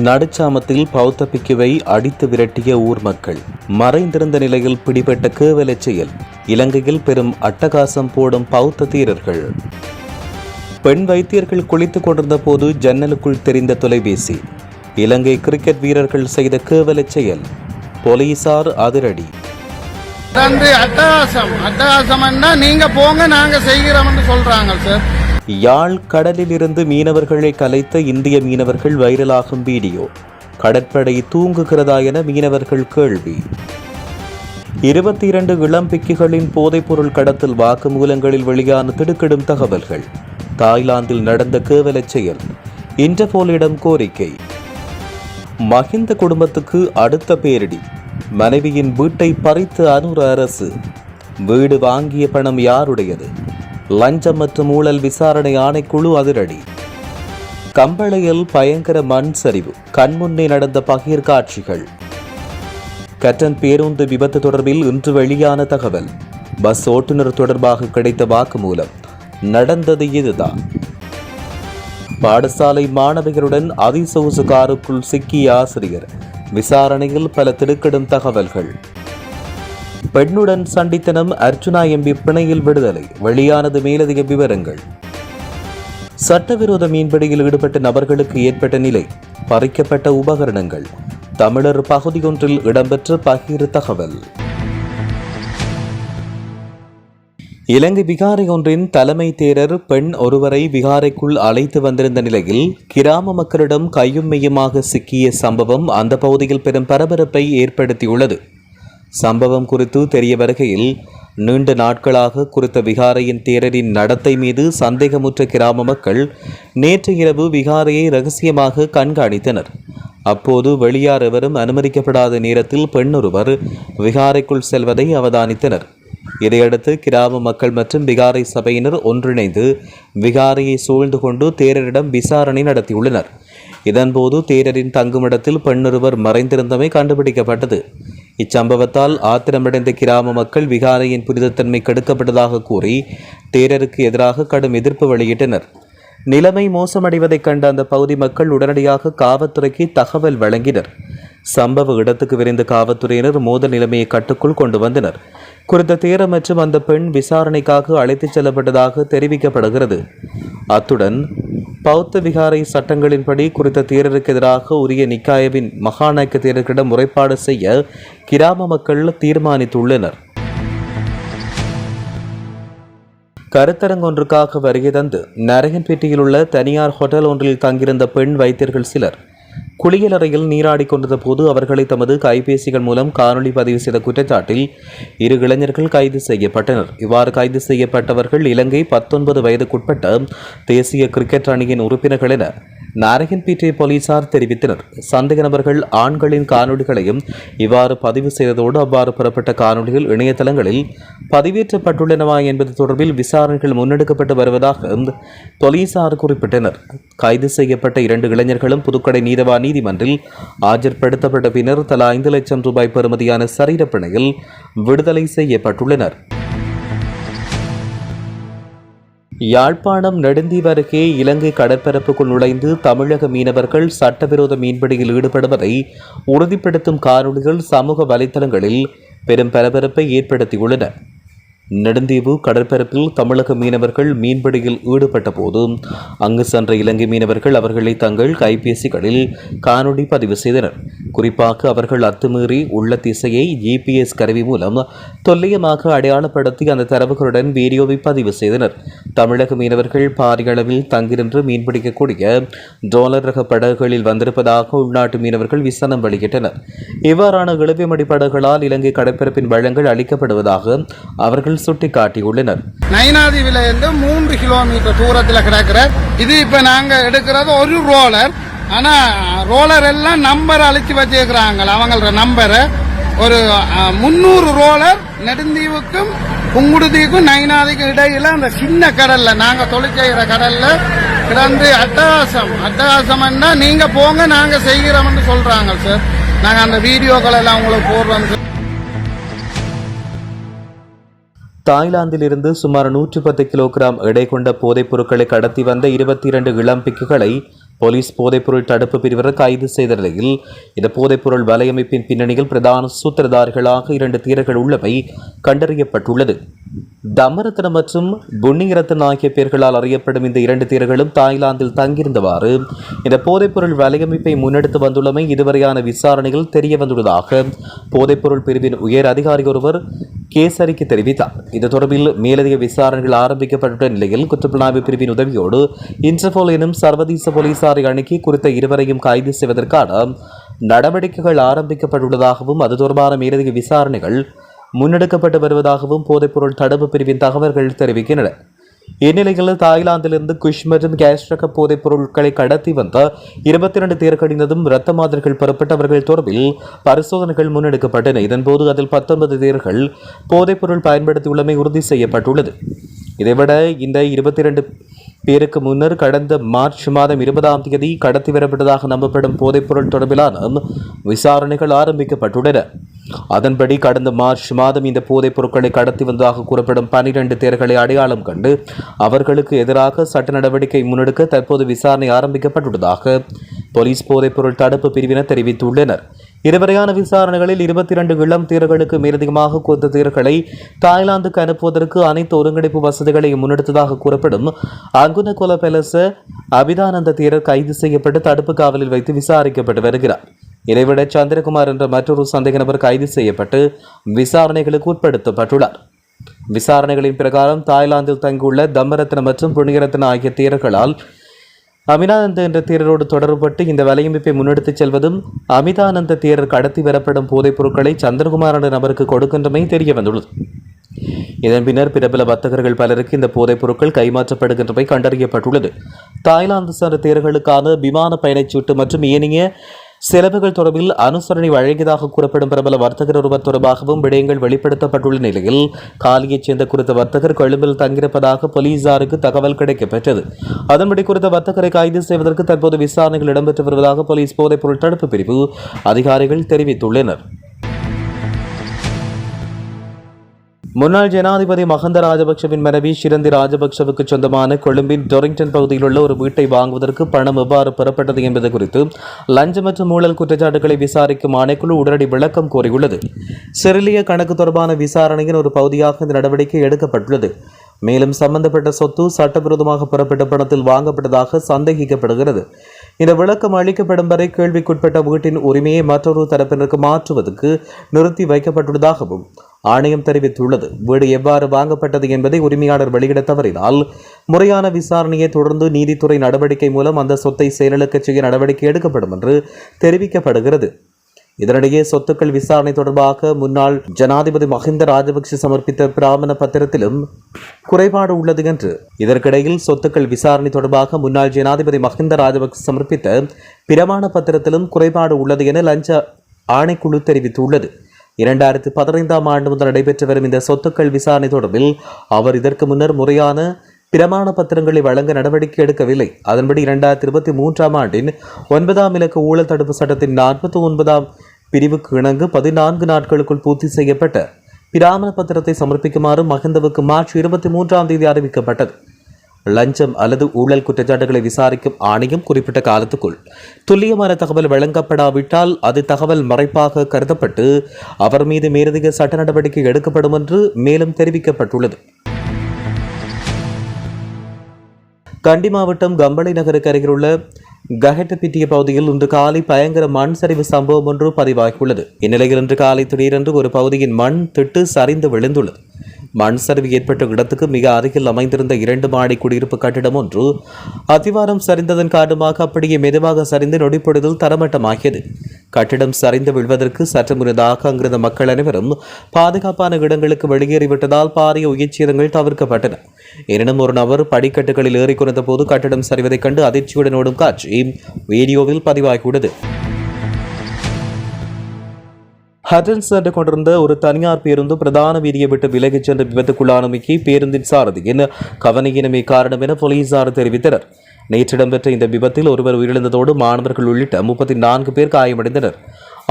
நடுச்சாமத்தில் பௌத்த பிக்குவை அடித்து விரட்டிய ஊர் மக்கள். மறைந்திருந்த நிலையில் பிடிபட்ட கேவல செயல். இலங்கையில் பெரும் அட்டகாசம் போடும் பௌத்த தீரர்கள். பெண் வைத்தியர்கள் குளித்துக் கொண்டிருந்த போது ஜன்னலுக்குள் தெரிந்த தொலைபேசி. இலங்கை கிரிக்கெட் வீரர்கள் செய்த கேவல செயல். போலீசார் அதிரடி. நீங்க போங்க, நாங்க செய்கிறோம்னு சொல்றாங்க சார். யாழ் கடலில் இருந்து மீனவர்களை கலைத்த இந்திய மீனவர்கள் வைரலாகும் வீடியோ. கடற்படை தூங்குகிறதா என மீனவர்கள் கேள்வி. 22 இளம் பிக்குகளின் போதைப்பொருள் கடத்தல் வாக்குமூலங்களில் வெளியான திடுக்கிடும் தகவல்கள். தாய்லாந்தில் நடந்த கேவல செயல். இன்டர்போலிடம் கோரிக்கை. மஹிந்த குடும்பத்துக்கு அடுத்த பேரிடி. மனைவியின் வீட்டை பறித்த அனுர அரசு. வீடு வாங்கிய பணம் யாருடையது? லஞ்சம் மற்றும் ஊழல் விசாரணை ஆணைக்குழு அதிரடி. கம்பளையில் பயங்கர மண் சரிவு. கண்முன்னே நடந்த பகீர் காட்சிகள். கட்டன் பேருந்து விபத்து தொடர்பில் இன்று வெளியான தகவல். பஸ் ஓட்டுநர் தொடர்பாக கிடைத்த வாக்குமூலம். நடந்தது இதுதான். பாடசாலை மாணவியருடன் அதிசொகுசு காருக்குள் சிக்கிய ஆசிரியர். விசாரணையில் பல திடுக்கிடும் தகவல்கள். பெண்ணுடன் சண்டித்தனம். அர்ச்சுனா எம்பி பிணையில் விடுதலை. வெளியானது மேலதிக விவரங்கள். சட்டவிரோத மீன்பிடியில் ஈடுபட்ட நபர்களுக்கு ஏற்பட்ட நிலை. பறிக்கப்பட்ட உபகரணங்கள். தமிழர் பகுதியொன்றில் இடம்பெற்ற பகிர் தகவல். இலங்கை விகாரை ஒன்றின் தலைமை தேரர் பெண் ஒருவரை விகாரைக்குள் அழைத்து வந்திருந்த நிலையில் கிராம மக்களிடம் கையும் மெய்யுமாக சிக்கிய சம்பவம் அந்த பகுதியில் பெரும் பரபரப்பை ஏற்படுத்தியுள்ளது. சம்பவம் குறித்து தெரிய வருகையில் நீண்ட நாட்களாக குறித்த விகாரையின் தேரரின் நடத்தை மீது சந்தேகமுற்ற கிராம மக்கள் நேற்று இரவு விகாரையை ரகசியமாக கண்காணித்தனர். அப்போது வெளியார் எவரும் அனுமதிக்கப்படாத நேரத்தில் பெண்ணொருவர் விகாரைக்குள் செல்வதை அவதானித்தனர். இதையடுத்து கிராம மக்கள் மற்றும் விகாரை சபையினர் ஒன்றிணைந்து விகாரையை சூழ்ந்து கொண்டு தேரரிடம் விசாரணை நடத்தியுள்ளனர். இதன்போது தேரரின் தங்குமிடத்தில் பெண்ணொருவர் மறைந்திருந்தமை கண்டுபிடிக்கப்பட்டது. இச்சம்பவத்தால் ஆத்திரமடைந்த கிராம மக்கள் விகாரையின் புனிதத்தன்மை கெடுக்கப்பட்டதாக கூறி தேரருக்கு எதிராக கடும் எதிர்ப்பு வெளியிட்டனர். நிலைமை மோசமடைவதைக் கண்ட அந்த பகுதி மக்கள் உடனடியாக காவல்துறைக்கு தகவல் வழங்கினர். சம்பவ இடத்துக்கு விரைந்த காவல்துறையினர் மோதல் நிலைமையை கட்டுக்குள் கொண்டு வந்தனர். குறித்த தேரர் மற்றும் அந்த பெண் விசாரணைக்காக அழைத்துச் செல்லப்பட்டதாக தெரிவிக்கப்படுகிறது. அத்துடன் பௌத்த விகாரை சட்டங்களின்படி குறித்த தேரருக்கு எதிராக உரிய நிக்காயவின் மகாநாயக்க தேரரிடம் முறைப்பாடு செய்ய கிராம மக்கள் தீர்மானித்துள்ளனர். கருத்தரங்கொன்றுக்காக வருகை தந்து நரகன்பேட்டையில் உள்ள தனியார் ஹோட்டல் ஒன்றில் தங்கியிருந்த பெண் வைத்தியர்கள் சிலர் குளியலறையில் நீராடி கொண்டிருந்த போது அவர்களை தமது கைபேசிகள் மூலம் காணொலி பதிவு செய்த குற்றச்சாட்டில் 2 இளைஞர்கள் கைது செய்யப்பட்டனர். இவ்வாறு கைது செய்யப்பட்டவர்கள் இலங்கை 19 வயதுக்குட்பட்ட தேசிய கிரிக்கெட் அணியின் உறுப்பினர்கள் என நாரகன்பேட்டை போலீசார் தெரிவித்தனர். சந்தேக நபர்கள் ஆண்களின் காணொலிகளையும் இவ்வாறு பதிவு செய்ததோடு அவ்வாறு பெறப்பட்ட காணொலிகள் இணையதளங்களில் பதிவேற்றப்பட்டுள்ளனவா என்பது தொடர்பில் விசாரணைகள் முன்னெடுக்கப்பட்டு வருவதாக போலீசார் குறிப்பிட்டனர். கைது செய்யப்பட்ட 2 இளைஞர்களும் புதுக்கடை நீதவான் நீதிமன்றில் ஆஜர்படுத்தப்பட்ட பின்னர் தலா 5 லட்சம் ரூபாய் பெறுமதியான சரீரப்பிணையில் விடுதலை செய்யப்பட்டுள்ளனர். யாழ்ப்பாணம் நெடுந்தீவு அருகே இலங்கை கடற்பரப்புக்குள் நுழைந்து தமிழக மீனவர்கள் சட்டவிரோத மீன்பிடியில் ஈடுபடுவதை உறுதிப்படுத்தும் காணொலிகள் சமூக வலைதளங்களில் பெரும் பரபரப்பை ஏற்படுத்தியுள்ளன. நெடுந்தீவு கடற்பரப்பில் தமிழக மீனவர்கள் மீன்பிடியில் ஈடுபட்ட போது அங்கு சென்ற இலங்கை மீனவர்கள் அவர்களை தங்கள் கைபேசிகளில் காணொலி பதிவு செய்தனர். குறிப்பாக அவர்கள் அத்துமீறி உள்ள திசையை GPS கருவி மூலம் துல்லியமாக அடையாளப்படுத்தி அந்த தரவுகளுடன் வீடியோவை பதிவு செய்தனர். தமிழக மீனவர்கள் பாரிய அளவில் தங்கி நின்று மீன்பிடிக்கக்கூடிய ட்ரோலர் ரக படகுகளில் வந்திருப்பதாக உள்நாட்டு மீனவர்கள் விசனம் வெளியிட்டனர். இவ்வாறான இழுவைமடி படகுகளால் இலங்கை கடற்பரப்பின் வளங்கள் அளிக்கப்படுவதாக அவர்கள் சுட்டிக்காட்டியுள்ளனர். நயினாதீவில் இருந்து 3 கிலோமீட்டர் தூரத்தில் கிடக்கிற இது இப்ப நாங்க எடுக்கிறது ஒரு ரோலர். ஆனா ரோலர் எல்லாம் நம்பர் அழிச்சு வச்சிருக்கிறாங்க. அவங்களோட நம்பரை ஒரு 300 ரோலர் நெடுந்தீவுக்கும் புங்குடுதீவுக்கும் நயினாதிக்கும் இடையில அந்த சின்ன கடல்ல நாங்க தொழில் செய்கிற கடல்ல கிடந்து அட்டகாசம் நீங்க போங்க, நாங்க செய்கிறோம்னு சொல்றாங்க சார். நாங்க அந்த வீடியோக்கள் எல்லாம் உங்களுக்கு போடுறோம். தாய்லாந்தில் இருந்து சுமார் 110 கிலோகிராம் எடை கொண்ட போதைப் பொருட்களை கடத்தி வந்த 22 இளம் பிக்குகளை போலீஸ் போதைப்பொருள் தடுப்பு பிரிவினர் கைது செய்த நிலையில் இந்த போதைப்பொருள் வலையமைப்பின் பின்னணியில் பிரதான சூத்திரதாரிகளாக 2 தீரர்கள் உள்ளவை கண்டறியப்பட்டுள்ளது. தம்மரத்ன மற்றும் புன்னிரத்ன ஆகிய பெயர்களால் அறியப்படும் இந்த 2 தீரர்களும் தாய்லாந்தில் தங்கியிருந்தவாறு இந்த போதைப்பொருள் வலையமைப்பை முன்னெடுத்து வந்துள்ளமை இதுவரையான விசாரணைகள் தெரிய வந்துள்ளதாக போதைப்பொருள் பிரிவின் உயர் அதிகாரி ஒருவர் கேசரிக்கு தெரிவித்தார். இது தொடர்பில் மேலதிக விசாரணைகள் ஆரம்பிக்கப்பட்டுள்ள நிலையில் குற்றப்புலனாய்வு பிரிவின் உதவியோடு இன்டர்போல் எனும் சர்வதேச போலீசாரை அணுகி குறித்த இருவரையும் கைது செய்வதற்கான நடவடிக்கைகள் ஆரம்பிக்கப்பட்டுள்ளதாகவும் அது தொடர்பான மேலதிக விசாரணைகள் முன்னெடுக்கப்பட்டு வருவதாகவும் போதைப்பொருள் தடுப்பு பிரிவின் தகவல்கள் தெரிவிக்கின்றன. இந்நிலையில் தாய்லாந்திலிருந்து குஷ் மற்றும் கேஷ் ரக போதைப் பொருட்களை கடத்தி வந்த 22 தேர்களினதும் இரத்த மாதிரிகள் பெறப்பட்டவர்கள் தொடர்பில் பரிசோதனைகள் முன்னெடுக்கப்பட்டன. இதன்போது அதில் 19 தேர்கள் போதைப்பொருள் பயன்படுத்தியுள்ளமை உறுதி செய்யப்பட்டுள்ளது. இதைவிட இந்த 22 பேருக்கு முன்னர் கடந்த மார்ச் மாதம் 20ஆம் தேதி கடத்தி வரப்பட்டதாக நம்பப்படும் போதைப்பொருள் தொடர்பிலான விசாரணைகள் ஆரம்பிக்கப்பட்டுள்ளன. அதன்படி கடந்த மார்ச் மாதம் இந்த போதைப் பொருட்களை கடத்தி வந்ததாக கூறப்படும் 12 தேர்களை அடையாளம் கண்டு அவர்களுக்கு எதிராக சட்ட நடவடிக்கை முன்னெடுக்க தற்போது விசாரணை ஆரம்பிக்கப்பட்டுள்ளதாக போலீஸ் போதைப்பொருள் தடுப்பு பிரிவினர் தெரிவித்துள்ளனர். இருவரையான விசாரணைகளில் 22 இளம் தேர்களுக்கு மேலதிகமாக குறித்த தேர்களை தாய்லாந்துக்கு அனுப்புவதற்கு அனைத்து ஒருங்கிணைப்பு வசதிகளையும் முன்னெடுத்ததாக கூறப்படும் அங்குன கொல பெலச அபிதானந்த தேரர் கைது செய்யப்பட்டு தடுப்பு காவலில் வைத்து விசாரிக்கப்பட்டு வருகிறார். இதைவிட சந்திரகுமார் என்ற மற்றொரு சந்தேக நபர் கைது செய்யப்பட்டு விசாரணைகளுக்கு உட்படுத்தப்பட்டுள்ளார். விசாரணைகளின் பிரகாரம் தாய்லாந்தில் தங்கியுள்ள தம்மரத்ன மற்றும் புனிரத்ன ஆகிய தேர்களால் அமிதானந்த என்ற தேரரோடு தொடர்பட்டு இந்த வலையமைப்பை முன்னெடுத்துச் செல்வதும் அமிதானந்த தேரர் கடத்தி வரப்படும் போதைப் பொருட்களை சந்திரகுமார் என்ற நபருக்கு கொடுக்கின்றமை தெரிய வந்துள்ளது. இதன் பின்னர் பிரபல வர்த்தகர்கள் பலருக்கு இந்த போதைப் பொருட்கள் கைமாற்றப்படுகின்றமை கண்டறியப்பட்டுள்ளது. தாய்லாந்து சென்ற தேர்களுக்கான விமான பயணச்சீட்டு மற்றும் ஏனைய செலவுகள் தொடர்பில் அனுசரணை வழங்கியதாக கூறப்படும் பிரபல வர்த்தகர் ஒருவர் தொடர்பாகவும் விடயங்கள் வெளிப்படுத்தப்பட்டுள்ள நிலையில் காலியைச் சேர்ந்த குறித்த வர்த்தகர் கொழும்பில் தங்கியிருப்பதாக போலீசாருக்கு தகவல் கிடைக்கப்பெற்றது. அதன்படி குறித்த வர்த்தகரை கைது செய்வதற்கு தற்போது விசாரணைகள் இடம்பெற்று வருவதாக போலீஸ் போதைப்பொருள் தடுப்பு பிரிவு அதிகாரிகள் தெரிவித்துள்ளனர். முன்னாள் ஜனாதிபதி மஹிந்த ராஜபக்சவின் மனைவி ஷிரந்தி ராஜபக்சவுக்கு சொந்தமான கொழும்பின் டொரிங்டன் பகுதியில் உள்ள ஒரு வீட்டை வாங்குவதற்கு பணம் எவ்வாறு பெறப்பட்டது என்பது குறித்து லஞ்சம் மற்றும் ஊழல் குற்றச்சாட்டுகளை விசாரிக்கும் ஆணைக்குழு உடனடி விளக்கம் கோரியுள்ளது. சிறிலிய கணக்கு தொடர்பான விசாரணையின் ஒரு பகுதியாக இந்த நடவடிக்கை எடுக்கப்பட்டுள்ளது. மேலும் சம்பந்தப்பட்ட சொத்து சட்டவிரோதமாக பெறப்பட்ட பணத்தில் வாங்கப்பட்டதாக சந்தேகிக்கப்படுகிறது. இந்த விளக்கம் அளிக்கப்படும் வரை கேள்விக்குட்பட்ட வீட்டின் உரிமையை மற்றொரு தரப்பினருக்கு மாற்றுவதற்கு நிறுத்தி வைக்கப்பட்டுள்ளதாகவும் ஆணையம் தெரிவித்துள்ளது. வீடு எவ்வாறு வாங்கப்பட்டது என்பதை உரிமையாளர் வெளியிட தவறினால் முறையான விசாரணையை தொடர்ந்து நீதித்துறை நடவடிக்கை மூலம் அந்த சொத்தை செயலிழக்க செய்ய நடவடிக்கை எடுக்கப்படும் என்று தெரிவிக்கப்படுகிறது. இதனிடையே சொத்துக்கள் விசாரணை தொடர்பாக முன்னாள் ஜனாதிபதி மஹிந்த ராஜபக்ஷ சமர்ப்பித்த பிராமண பத்திரத்திலும் குறைபாடு உள்ளது என்று இதற்கிடையில் சொத்துக்கள் விசாரணை தொடர்பாக முன்னாள் ஜனாதிபதி மஹிந்த ராஜபக்ஷ சமர்ப்பித்த பிரமாண பத்திரத்திலும் குறைபாடு உள்ளது என லஞ்ச ஆணைக்குழு தெரிவித்துள்ளது. 2015ஆம் ஆண்டு முதல் நடைபெற்று வரும் இந்த சொத்துக்கள் விசாரணை தொடர்பில் அவர் இதற்கு முன்னர் முறையான பிரமாண பத்திரங்களை வழங்க நடவடிக்கை எடுக்கவில்லை. அதன்படி 2023ஆம் ஆண்டின் 9ஆம் இலக்க ஊழல் தடுப்பு சட்டத்தின் 49ஆம் பிரிவுக்கு இணங்க 14 நாட்களுக்குள் பூர்த்தி செய்யப்பட்ட பிராமண பத்திரத்தை சமர்ப்பிக்குமாறு மஹிந்தவுக்கு மார்ச் 23ஆம் தேதி அறிவிக்கப்பட்டது. லஞ்சம் அல்லது ஊழல் குற்றச்சாட்டுகளை விசாரிக்கும் ஆணையம் குறிப்பிட்ட காலத்துக்குள் துல்லியமான தகவல் வழங்கப்படாவிட்டால் அது தகவல் மறைப்பாக கருதப்பட்டு அவர் மீது மேலதிக சட்ட நடவடிக்கை எடுக்கப்படும் என்று மேலும் தெரிவிக்கப்பட்டுள்ளது. கண்டி மாவட்டம் கம்பளை நகருக்கு அருகில் உள்ள கஹெட்டபிட்டிய பகுதியில் இன்று காலை பயங்கர மண் சரிவு சம்பவம் ஒன்று பதிவாகியுள்ளது. இந்நிலையில் இன்று காலை திடீரென்று ஒரு பகுதியின் மண் திட்டு சரிந்து விழுந்துள்ளது. மண் சரிவு ஏற்பட்ட இடத்துக்கு மிக அருகில் அமைந்திருந்த 2 மாடி குடியிருப்பு கட்டிடம் ஒன்று அத்திவாரம் சரிந்ததன் காரணமாக அப்படியே மெதுவாக சரிந்து நொடிப்பொழுதில் தரமட்டமாகியது. கட்டிடம் சரிந்து விழுவதற்கு சற்று முன்னதாக அங்கிருந்த மக்கள் அனைவரும் பாதுகாப்பான இடங்களுக்கு வெளியேறிவிட்டதால் பாரிய உயிர்ச்சேதங்கள் தவிர்க்கப்பட்டன. எனினும் ஒரு நபர் படிக்கட்டுகளில் ஏறிக்கொண்ட போது கட்டிடம் சரிவதைக் கண்டு அதிர்ச்சியுடன் ஓடும் காட்சி வீடியோவில் பதிவாகியுள்ளது. ஹட்டன் சென்று கொண்டிருந்த ஒரு தனியார் பேருந்து பிரதான வீதியை விட்டு விலகிச் சென்ற விபத்துக்குள்ளானமைக்கு பேருந்தின் சாரதியின் கவனையினமே காரணம் என போலீசார் தெரிவித்தனர். நேற்று இடம்பெற்ற இந்த விபத்தில் ஒருவர் உயிரிழந்ததோடு மாணவர்கள் உள்ளிட்ட 34 பேர் காயமடைந்தனர்.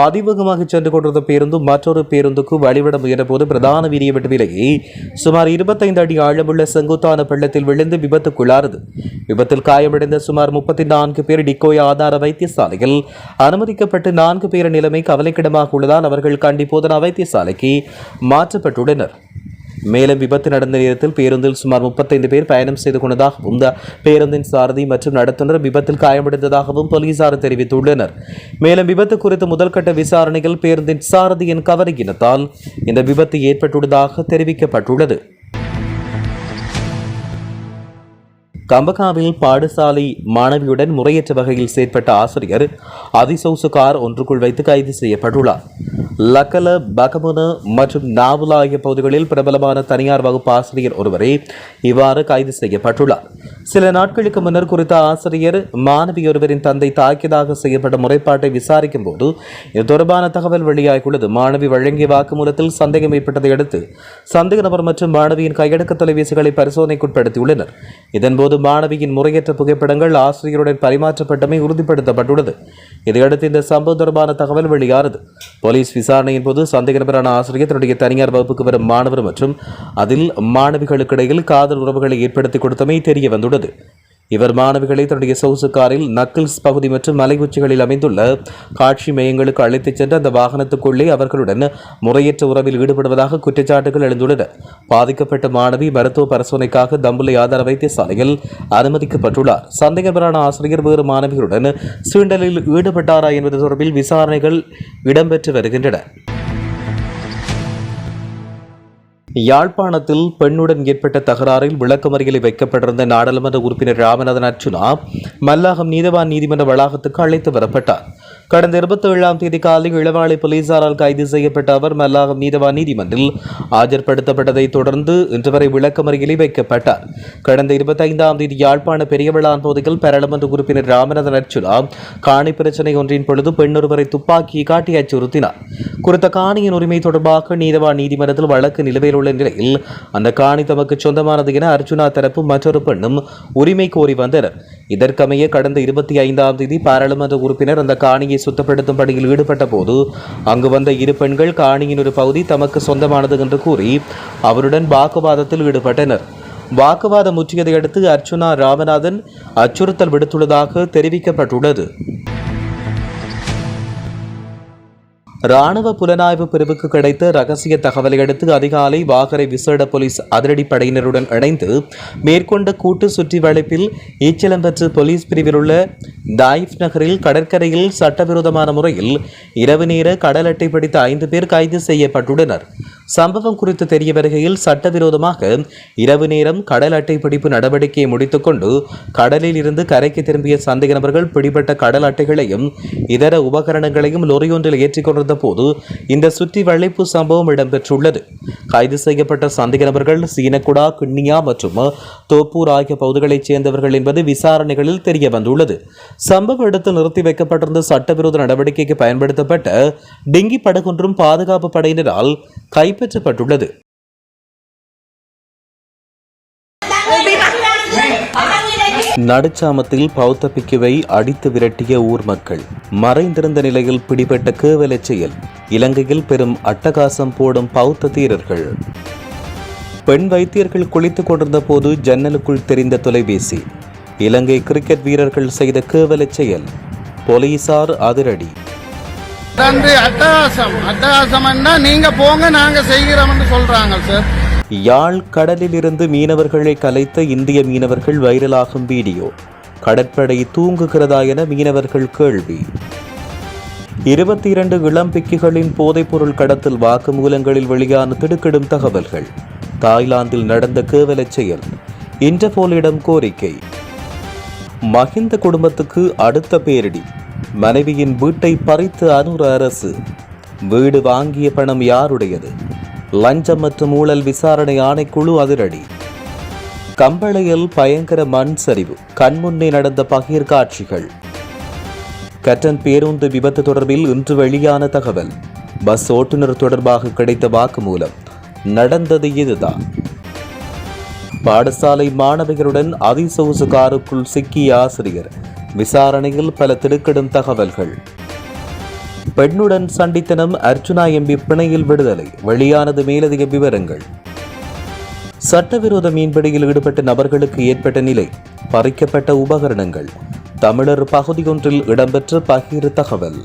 அதிவேகமாக சென்று கொண்டிருந்த பேருந்து மற்றொரு பேருந்துக்கு வழிவிட முயன்றபோது பிரதான வீதியை விட்டு விலகி சுமார் 25 அடி ஆழமுள்ள செங்குத்தான பள்ளத்தில் விழுந்து விபத்துக்குள்ளானது. விபத்தில் காயமடைந்த சுமார் 34 பேர் டிக்கோய் ஆதார வைத்தியசாலையில் அனுமதிக்கப்பட்டு 4 பேர் நிலைமை கவலைக்கிடமாக உள்ளதால் அவர்கள் கண்டி போதனா வைத்தியசாலைக்கு மாற்றப்பட்டுள்ளனர். மேலும் விபத்து நடந்த நேரத்தில் பேருந்தில் சுமார் 35 பேர் பயணம் செய்து கொண்டதாகவும் பேருந்தின் சாரதி மற்றும் நடத்துனர் விபத்தில் காயமடைந்ததாகவும் போலீசார் தெரிவித்துள்ளனர். மேலும் விபத்து குறித்த முதல்கட்ட விசாரணையில் பேருந்தின் சாரதியின் கவலையினத்தால் இந்த விபத்து ஏற்பட்டுள்ளதாக தெரிவிக்கப்பட்டுள்ளது. கம்பகாவில் பாடசாலை மாணவியுடன் முறையற்ற வகையில் செயற்பட்ட ஆசிரியர் அதிசௌசு கார் ஒன்றுக்குள் வைத்து கைது செய்யப்பட்டுள்ளார். லக்கல, பகமுன மற்றும் நாவுலா ஆகிய பகுதிகளில் பிரபலமான தனியார் வகுப்பு ஆசிரியர் ஒருவரே இவ்வாறு கைது செய்யப்பட்டுள்ளார். சில நாட்களுக்கு முன்னர் குறித்த ஆசிரியர் மாணவி ஒருவரின் தந்தை தாக்கியதாக செய்யப்பட்ட முறைப்பாட்டை விசாரிக்கும் போது இது தொடர்பான தகவல் வெளியாகியுள்ளது. மாணவி வழங்கிய வாக்குமூலத்தில் சந்தேகம் ஏற்பட்டதை அடுத்து சந்தேக நபர் மற்றும் மாணவியின் கையடக்க தொலைபேசிகளை பரிசோதனைக்குட்படுத்தியுள்ளனர். இதன்போது மாணவியின் முறையற்ற புகைப்படங்கள் ஆசிரியருடன் பரிமாற்றப்பட்டமை உறுதிப்படுத்தப்பட்டுள்ளது. இதையடுத்து இந்த சம்பவம் தொடர்பான தகவல் வெளியானது. போலீஸ் விசாரணையின் போது சந்தேக நபரான ஆசிரியர் தன்னுடைய தனியார் வகுப்புக்கு வரும் மாணவர் மற்றும் அதில் மாணவிகளுக்கு இடையில் காதல் உறவுகளை ஏற்படுத்தி கொடுத்தமை தெரிய வந்துள்ளது. இவர் மாணவிகளை தன்னுடைய சொகுசு காரில் நக்கிள்ஸ் பகுதி மற்றும் மலை உச்சிகளில் அமைந்துள்ள காட்சி மையங்களுக்கு அழைத்துச் சென்று அந்த வாகனத்துக்குள்ளே அவர்களுடன் முறையற்ற உறவில் ஈடுபடுவதாக குற்றச்சாட்டுகள் எழுந்துள்ளன. பாதிக்கப்பட்ட மாணவி மருத்துவ பரிசோதனைக்காக தம்புலை ஆதார வைத்தியசாலையில் அனுமதிக்கப்பட்டுள்ளார். சந்தேகபரான ஆசிரியர் வேறு மாணவிகளுடன் சீண்டலில் ஈடுபட்டாரா என்பது தொடர்பில் விசாரணைகள் இடம்பெற்று வருகின்றன. யாழ்ப்பாணத்தில் பெண்ணுடன் ஏற்பட்ட தகராறில் விளக்கமறியலில் வைக்கப்பட்டிருந்த நாடாளுமன்ற உறுப்பினர் ராமநாதன் அர்ச்சுனா மல்லாகம் நீதவான் நீதிமன்ற வளாகத்துக்கு அழைத்து வரப்பட்டார். கடந்த 27ஆம் தேதி காலை இளவாலை போலீசாரால் கைது செய்யப்பட்ட அவர் மல்லாகம் நீதவான் நீதிமன்றில் ஆஜர்படுத்தப்பட்டதை தொடர்ந்து இன்று வரை விளக்கமறியலில் வைக்கப்பட்டார். கடந்த 25ஆம் தேதி யாழ்ப்பாண பெரியவளான் பகுதியில் பாராளுமன்ற உறுப்பினர் ராமநாதன் அர்ச்சுனா காணி பிரச்சினை ஒன்றின் பொழுது பெண்ணொருவரை துப்பாக்கியை காட்டி அச்சுறுத்தினார். குறித்த காணியின் உரிமை தொடர்பாக நீதவான் நீதிமன்றத்தில் வழக்கு நிலுவையில் உள்ள நிலையில் அந்த காணி தமக்கு சொந்தமானது என அர்ச்சுனா தரப்பு மற்றொரு பெண்ணும் உரிமை கோரி வந்தனர். இதற்கமைய கடந்த 25ஆம் தேதி பாராளுமன்ற உறுப்பினர் அந்த காணியை சுத்தப்படுத்தும் பணியில் ஈடுபட்ட போது அங்கு வந்த இரு பெண்கள் காணியின் ஒரு பகுதி தமக்கு சொந்தமானது என்று கூறி அவருடன் வாக்குவாதத்தில் ஈடுபட்டனர். வாக்குவாதம் முற்றியதை அடுத்து அர்ச்சுனா ராமநாதன் அச்சுறுத்தல் விடுத்துள்ளதாக தெரிவிக்கப்பட்டுள்ளது. ராணுவ புலனாய்வு பிரிவுக்கு கிடைத்த ரகசிய தகவலை அடுத்து அதிகாலை வாகரை விசேட போலீஸ் அதிரடிப்படையினருடன் இணைந்து மேற்கொண்ட கூட்டு சுற்றி வளைப்பில் ஈச்சலம்பற்று போலீஸ் பிரிவில் உள்ள தாயிப் நகரில் கடற்கரையில் சட்டவிரோதமான முறையில் இரவு நேர கடல் அட்டை பிடித்த 5 பேர் கைது செய்யப்பட்டுள்ளனர். சம்பவம் குறித்து தெரிய வருகையில் சட்டவிரோதமாக இரவு நேரம் கடல் அட்டை பிடிப்பு நடவடிக்கையை முடித்துக்கொண்டு கடலில் இருந்து கரைக்கு திரும்பிய சந்தேக நபர்கள் பிடிபட்ட கடல் அட்டைகளையும் இதர உபகரணங்களையும் லொரியொன்றில் ஏற்றிக்கொண்டிருந்த போது இந்த சுற்றி வளைப்பு சம்பவம் இடம்பெற்றுள்ளது. கைது செய்யப்பட்ட சந்தேக நபர்கள் சீனக்குடா, கிண்ணியா மற்றும் தோப்பூர் ஆகிய பகுதிகளைச் சேர்ந்தவர்கள் என்பது விசாரணைகளில் தெரிய வந்துள்ளது. சம்பவ இடத்தில் நிறுத்தி வைக்கப்பட்டிருந்த சட்டவிரோத நடவடிக்கைக்கு பயன்படுத்தப்பட்ட டிங்கி படகொன்றும் பாதுகாப்பு படையினரால் கைப்பற்றப்பட்டுள்ளது. நடுச்சாமத்தில் பௌத்த பிக்குவை அடித்து விரட்டிய ஊர் மக்கள். மறைந்திருந்த நிலையில் பிடிபட்ட கேவலச் செயல். இலங்கையில் பெரும் அட்டகாசம் போடும் பௌத்த தீரர்கள். பெண் வைத்தியர்கள் குளித்துக் கொண்டிருந்த போது ஜன்னலுக்குள் தெரிந்த தொலைபேசி. இலங்கை கிரிக்கெட் வீரர்கள் செய்த கேவலச் செயல். போலீசார் அதிரடி. அட்டகாசம் நீங்க போங்க நாங்க செய்கிறோம் சொல்றாங்க சார். யாழ் கடலில் இருந்து மீனவர்களை கலைத்த இந்திய மீனவர்கள் வைரலாகும் வீடியோ. கடற்படை தூங்குகிறதா என மீனவர்கள் கேள்வி. 22 இளம் பிக்கிகளின் போதைப்பொருள் கடத்தல் வாக்குமூலங்களில் வெளியான திடுக்கிடும் தகவல்கள். தாய்லாந்தில் நடந்த கேவலச் செயல். இன்டர்போலிடம் கோரிக்கை. மஹிந்த குடும்பத்துக்கு அடுத்த பேரிடி. மனைவியின் வீட்டை பறித்து அனுர அரசு. வீடு வாங்கிய பணம் யாருடையது? லஞ்சம் மற்றும் ஊழல் விசாரணை ஆணைக்குழு அதிரடி. கம்பளையில் பயங்கர மண் சரிவு. கண்முன்னே நடந்த பகீர் காட்சிகள். கட்டன் பேருந்து விபத்து தொடர்பில் இன்று வெளியான தகவல். பஸ் ஓட்டுநர் தொடர்பாக கிடைத்த வாக்குமூலம். நடந்தது இதுதான். பாடசாலை மாணவிகளுடன் அதிசொகுசு காருக்குள் சிக்கிய ஆசிரியர். விசாரணையில் பல திடுக்கிடும் தகவல்கள். பெண்ணுடன் சண்டித்தனம், அர்ச்சுனா எம்பி பிணையில் விடுதலை, வெளியானது மேலதிக விவரங்கள். சட்டவிரோத மீன்பிடியில் ஈடுபட்ட நபர்களுக்கு ஏற்பட்ட நிலை, பறிக்கப்பட்ட உபகரணங்கள், தமிழர் பகுதியொன்றில் இடம்பெற்ற பகிர் தகவல்.